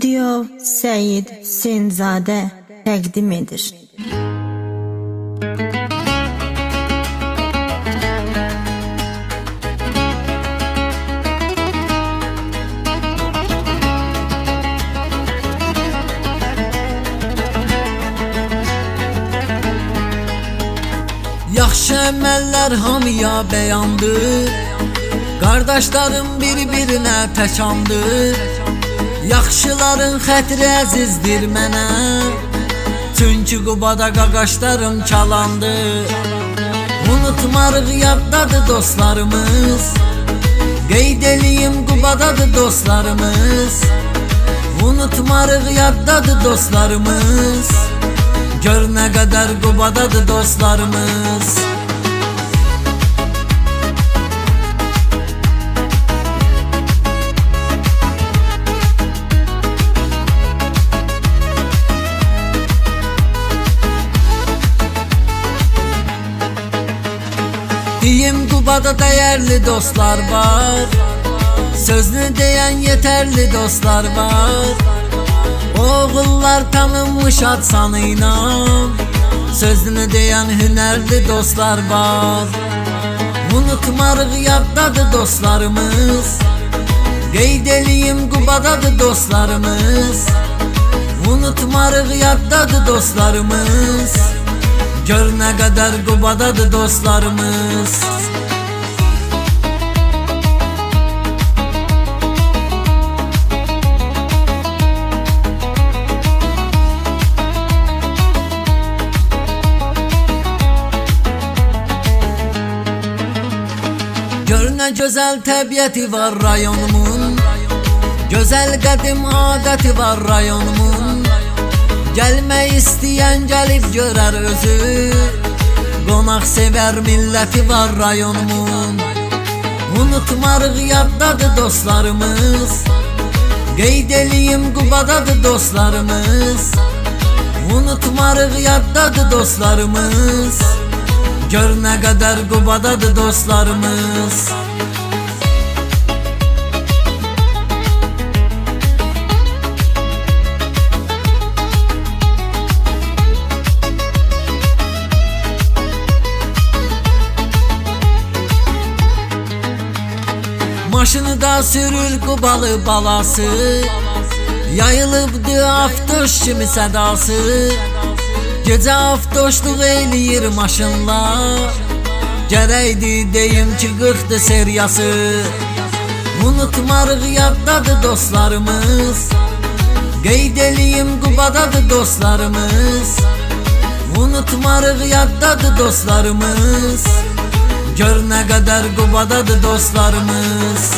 Video Səyid Senzadə təqdim edir. Yaxşı əməllər hamıya bəyandır, qardaşlarım bir-birinə təkandır. Yaxşıların xətri əzizdir mənə, çünki Qubada qaqaşlarım çalandı. Unutmarıq yaddadır dostlarımız, qeyd eləyim Qubadadır dostlarımız. Unutmarıq yaddadır dostlarımız, gör nə qədər Qubadadır dostlarımız. Deyim Qubada dəyərli dostlar var, sözünü deyən yetərli dostlar var. Oğullar tanınmış ad sanıyla, sözünü deyən hünərli dostlar var. Unutmarıq yaddadır dostlarımız, qeyd eləyim Qubadadır dostlarımız. Unutmarıq yaddadır dostlarımız, gör nə qədər Qubadadır dostlarımız. Gör nə gözəl təbiəti var rayonumun, gözəl qədim adəti var rayonumun. Gəlmək istəyən gəlib görər özü, qonaq sevər milləti var rayonumun. Unutmarıq yaddadır dostlarımız, qeyd eləyim Qubadadır dostlarımız. Unutmarıq yaddadır dostlarımız, gör nə qədər Qubadadır dostlarımız. Maşını da sürür Qubalı balası, yayılıbdı aftoş kimi sədası. Gecə aftoşluq eləyir maşınlar, gərəkdi deyim ki 40'dır seriyası. Unutmarıq yaddadır dostlarımız, qeyd eləyim Qubadadır dostlarımız. Unutmarıq yaddadır dostlarımız, gör nə qədər Qubadadır dostlarımız.